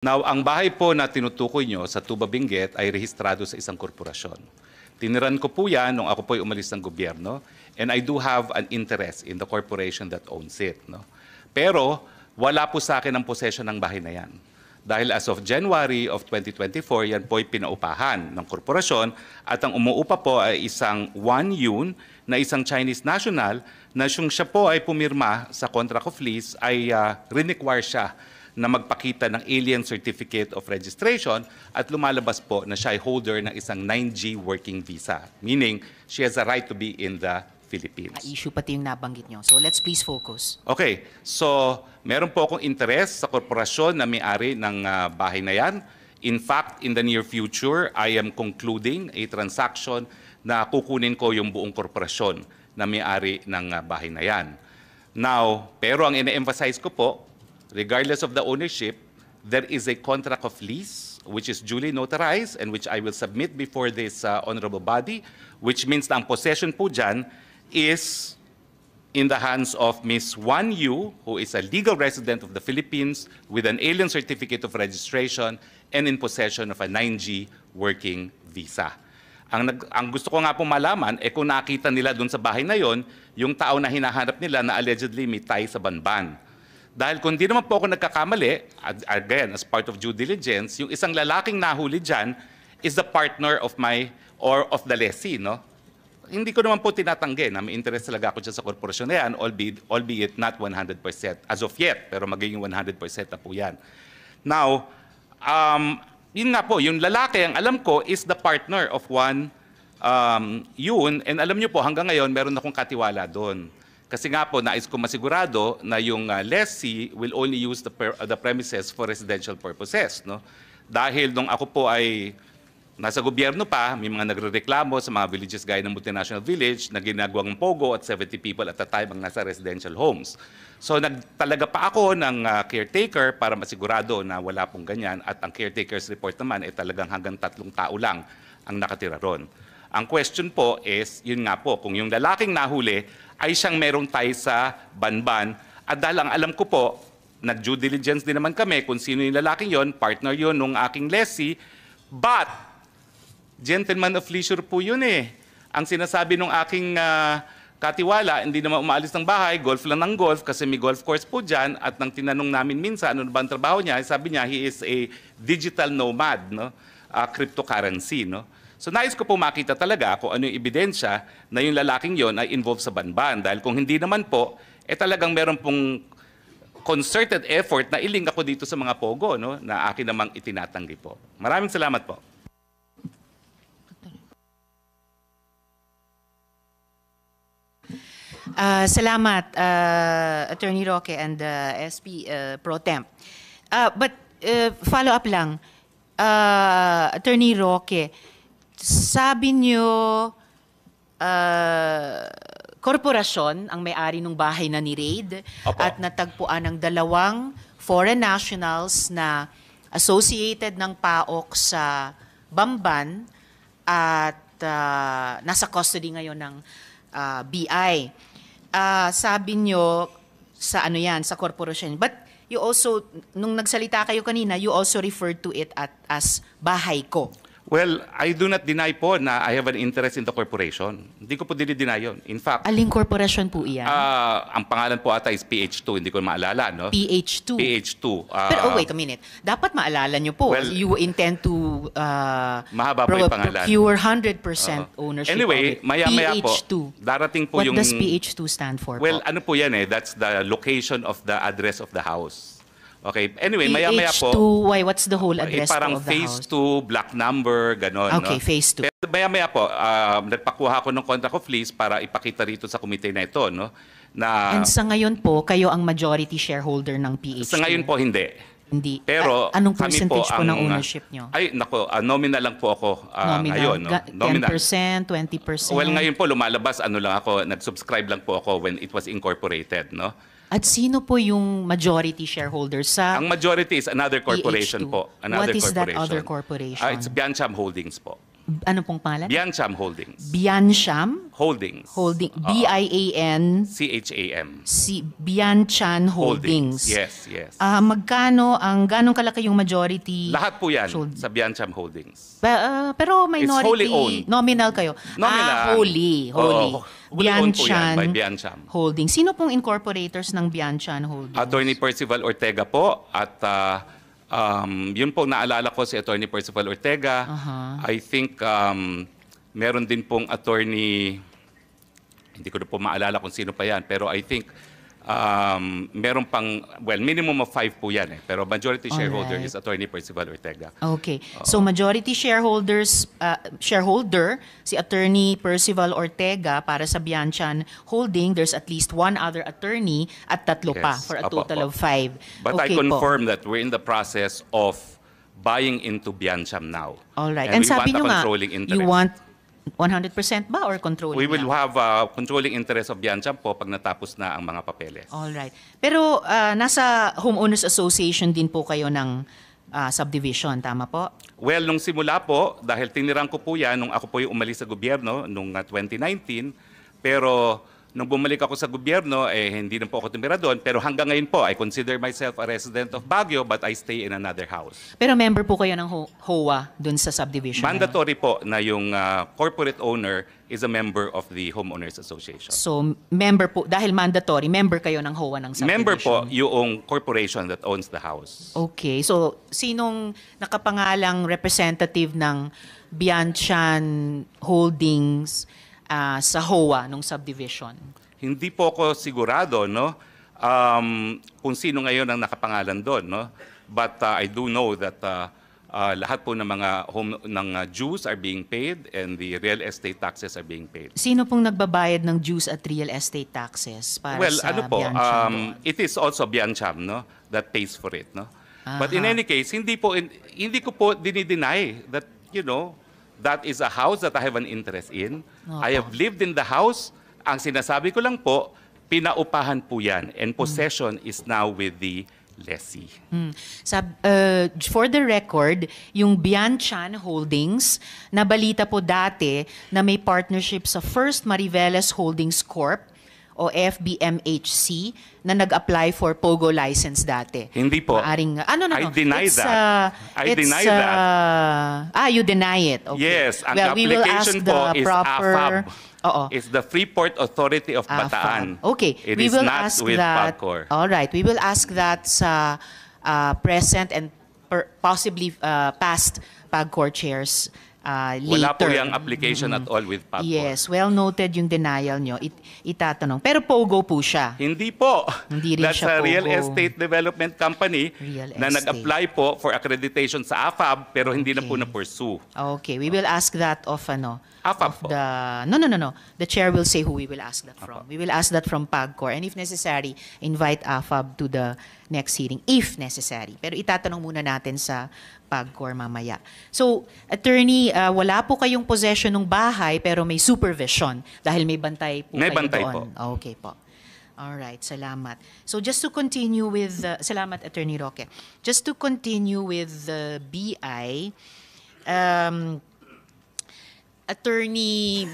Now, ang bahay po na tinutukoy nyo sa Tuba Benguet ay rehistrado sa isang korporasyon. Tiniran ko po yan nung ako po'y umalis ng gobyerno, and I do have an interest in the corporation that owns it. No? Pero wala po sa akin ang possession ng bahay na yan. Dahil as of January of 2024, yan po'y pinaupahan ng korporasyon at ang umuupa po ay isang Wang Yun na isang Chinese national na siya po ay pumirma sa contract of lease ay require siya na magpakita ng Alien Certificate of Registration at lumalabas po na siya ay holder ng isang 9G working visa. Meaning, she has a right to be in the Philippines. Issue pati yung nabanggit nyo. So let's please focus. Okay. So, meron po akong interest sa korporasyon na may-ari ng bahay na yan. In fact, in the near future, I am concluding a transaction na kukunin ko yung buong korporasyon na may-ari ng bahay na yan. Now, pero ang ine-emphasize ko po, regardless of the ownership, there is a contract of lease which is duly notarized and which I will submit before this honorable body, which means na ang possession po dyan is in the hands of Ms. Wan Yu, who is a legal resident of the Philippines with an Alien Certificate of Registration and in possession of a 9G working visa. Ang gusto ko nga po malaman, kung nakita nila dun sa bahay na yon, yung tao na hinahanap nila na allegedly may tie sa Banban. Dahil kung di naman po ako nagkakamali, again, as part of due diligence, yung isang lalaking nahuli dyan is the partner of of the lessee, no? Hindi ko naman po tinatanggi na may interest talaga ako dyan sa korporasyon na yan, albeit not 100% as of yet, pero magiging 100% na po yan. Now, yun nga po, yung lalaki, ang alam ko, is the partner of Wan Yun, and alam nyo po, hanggang ngayon, meron akong katiwala doon. Kasi nga po, nais ko masigurado na yung lessee will only use the premises for residential purposes. No? Dahil nung ako po ay nasa gobyerno pa, may mga nagrereklamo sa mga villages gaya ng multinational village na ginagawang pogo at 70 people at a time ang nasa residential homes. So nagtalaga pa ako ng caretaker para masigurado na wala pong ganyan at ang caretaker's report naman ay talagang hanggang 3 tao lang ang nakatira ron. Ang question po is, yun nga po, kung yung lalaking nahuli ay siyang merong tie sa Banban at dahil ang alam ko po, nag-due diligence din naman kami kung sino yung lalaking yon, partner yon nung aking lessee, but gentleman of leisure po yun eh. Ang sinasabi nung aking katiwala, hindi naman umaalis ng bahay, golf lang ng golf kasi may golf course po dyan at nang tinanong namin minsan ano ba ang trabaho niya, sabi niya he is a digital nomad, no? Cryptocurrency. No? So nais ko po makita talaga kung ano yung ebidensya na yung lalaking yon ay involved sa Banban. Dahil kung hindi naman po, talagang meron pong concerted effort na iling ako dito sa mga pogo, no? Na akin namang itinatanggi po. Maraming salamat po. Salamat, Attorney Roque and SP Pro Temp. But follow up lang, Attorney Roque, sabi niyo korporasyon ang may-ari ng bahay na ni-raid at natagpuan ng 2 foreign nationals na associated ng PAOK sa Bamban at nasa custody ngayon ng BI. Sabi nyo sa ano yan, sa korporasyon. But you also, nung nagsalita kayo kanina, you also referred to it as bahay ko. Well, I do not deny po na I have an interest in the corporation. Hindi ko po dinideny yun. In fact, aling korporasyon po iyan? Ang pangalan po ata is PH2, hindi ko maalala, no? PH2? PH2. Pero wait a minute. Dapat maalala nyo po. Well, you intend to mahaba po yung pangalan. Procure 100% ownership anyway, of it. maya-maya po, PH2. darating po What yung... does PH2 stand for Well, po? ano po yan eh, that's the location of the address of the house. Okay, anyway, maya-maya po. PH2, why, what's the whole address parang of the house? phase 2, block number, gano'n. Okay, no? phase 2. Pero maya-maya po, nagpakuha ko ng contract of lease para ipakita rito sa komite na ito. No? And sa ngayon po, kayo ang majority shareholder ng PH2? Sa ngayon po, hindi. Hindi. Pero anong kami percentage po ng ownership nyo? Ay, nako, nominal lang po ako ngayon. No? 10%, 20%? Well, ngayon po lumalabas, lang ako, nag-subscribe lang po ako when it was incorporated. No? At sino po yung majority shareholder sa Ang majority is another corporation PH2? po. Another What is corporation. that other corporation? It's Biancham Holdings po. Ano pong pangalan? Biancham Holdings. Biancham Holdings. Holding. B-I-A-N. CHAM. Bianchan Holdings. Yes, yes. Ganong kalaki yung majority? Lahat po yan Sold. sa Biancham Holdings. Pero minority, wholly owned. nominal kayo. Nominal. Wholly. Oo, wholly owned po yan by Biancham. Holdings. Sino pong incorporators ng Bianchan Holdings? Attorney Percival Ortega po at yun po naalala ko si Attorney Percival Ortega. I think meron din pong attorney, hindi ko na po maalala kung sino pa yan, pero I think meron pang, well, minimum of 5 po yan pero majority shareholder Alright. is Attorney Percival Ortega. Okay. So majority shareholder si Attorney Percival Ortega para sa Bianchan Holding. There's at least one other attorney at tatlo pa Yes. for a Opo, total opo. of 5. But okay I confirm that we're in the process of buying into Biancham now. All right. And we sabi want a nyo nga, controlling interest. you want 100% ba or controlling We will lang? have controlling interest of Biancham po pag natapos na ang mga papeles. All right. Pero nasa Homeowners Association din po kayo ng subdivision, tama po? Well, nung simula po, dahil tiniran ko po yan nung ako po yung umalis sa gobyerno nung 2019, pero nung bumalik ako sa gobyerno, hindi na po ako tumira doon. Pero hanggang ngayon po, I consider myself a resident of Baguio, but I stay in another house. Pero member po kayo ng HOA dun sa subdivision? na yun? Mandatory po na yung corporate owner is a member of the Homeowners Association. So, member po, dahil mandatory, member kayo ng HOA ng subdivision? Member po yung corporation that owns the house. Okay. So, sinong nakapangalang representative ng Bianchan Holdings sa HOA ng subdivision? Hindi po ako sigurado, no? Kung sino ngayon ang nakapangalan doon, no? But I do know that lahat po ng mga dues are being paid and the real estate taxes are being paid. Sino pong nagbabayad ng dues at real estate taxes para Well, sa ano po, Bianchan? it is also Biancham, no, that pays for it, no. But in Aha. any case, hindi ko po dinideny that, that is a house that I have an interest in. I have lived in the house. Ang sinasabi ko lang po, pinaupahan po yan and possession is now with the lessee. For the record, yung Bianchan Holdings, nabalita po dati na may partnership sa First Mariveles Holdings Corp o FBMHC na nag-apply for POGO license dati. Hindi po. Maaring, I deny that. I deny that. You deny it. Okay. Yes, ang we will ask application the po is proper... AFAB. Oo. It's the Freeport Authority of Bataan. Okay, It we is will not ask with that. PAGCOR. All right, we will ask that sa present and possibly past PAGCOR chairs later. Wala po yung application at all with PAGCOR. Yes, well noted yung denial nyo. Itatanong. Pero POGO po siya. Hindi po. Hindi rin That's siya a real POGO. estate development company Real na estate. nag-apply po for accreditation sa AFAB pero hindi na po Okay. na-pursue. Okay, we will ask that of AFAB po. No. The chair will say who we will ask that from. We will ask that from PAGCOR and if necessary, invite AFAB to the next hearing if necessary. Pero itatanong muna natin sa PAGCOR mamaya. So, attorney, wala po kayong possession ng bahay pero may supervision dahil may bantay po May kayo bantay doon. po. Okay po. Alright, salamat. So just to continue with, salamat Attorney Roque. Just to continue with the BI, Attorney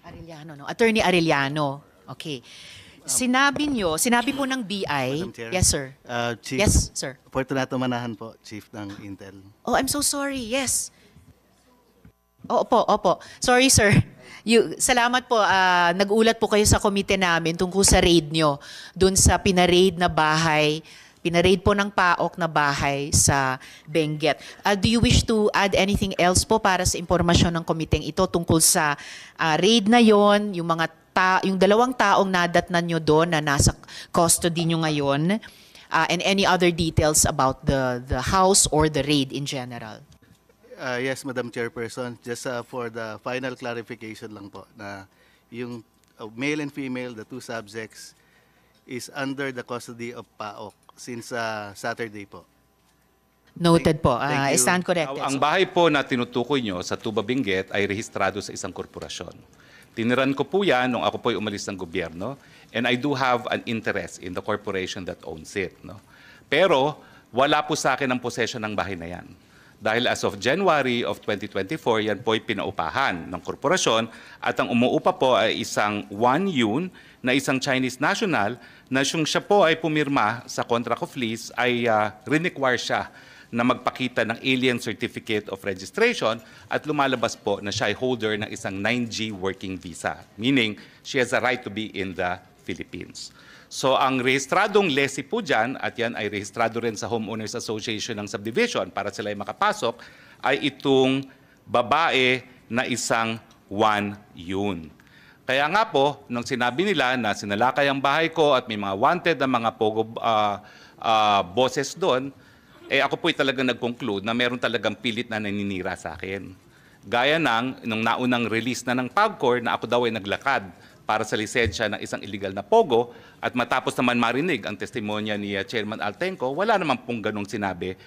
Arellano, no? Attorney Arellano. Okay. Sinabi po ng BI, Madam Chair. yes sir. Chief Yes, sir. Fortunato Manahan po, Chief ng Intel. Oh, I'm so sorry. Yes. Opo. Sorry, sir. Salamat po. Nag-ulat po kayo sa komite namin tungkol sa raid nyo dun sa pinaraid na bahay. Pinaraid po ng PAOK na bahay sa Benguet. Do you wish to add anything else po para sa impormasyon ng komiteng ito tungkol sa raid na yon, yung dalawang taong nadatnan nyo doon na nasa custody nyo ngayon, and any other details about the house or the raid in general? Yes, Madam Chairperson. Just for the final clarification lang po na yung male and female, the two subjects, is under the custody of PAOK since Saturday po. Noted po. Thank you. Stand corrected. Ang bahay po na tinutukoy nyo sa Tuba Benguet ay rehistrado sa isang korporasyon. Tiniran ko po yan nung ako po ay umalis ng gobyerno and I do have an interest in the corporation that owns it. No? Pero wala po sa akin ang possession ng bahay na yan. Dahil as of January of 2024, yan po ay pinaupahan ng korporasyon at ang umuupa po ay isang Wang Yun na isang Chinese national na siya po ay pumirma sa contract of lease ay require siya na magpakita ng alien certificate of registration at lumalabas po na siya ay holder ng isang 9G working visa, meaning she has a right to be in the Philippines. So ang rehistradong lessee po dyan, at yan ay rehistrado rin sa Homeowners Association ng Subdivision para sila ay makapasok, ay itong babae na isang Wang Yun. Kaya nga po, nung sinabi nila na sinalakay ang bahay ko at may mga wanted na mga pogo bosses doon, ako po'y talagang nag-conclude na meron talagang pilit na naninira sa akin. Gaya nung naunang release na ng PAGCOR na ako daw ay naglakad para sa lisensya ng isang illegal na pogo at matapos naman marinig ang testimonya ni Chairman Altenco, wala naman pong ganong sinabi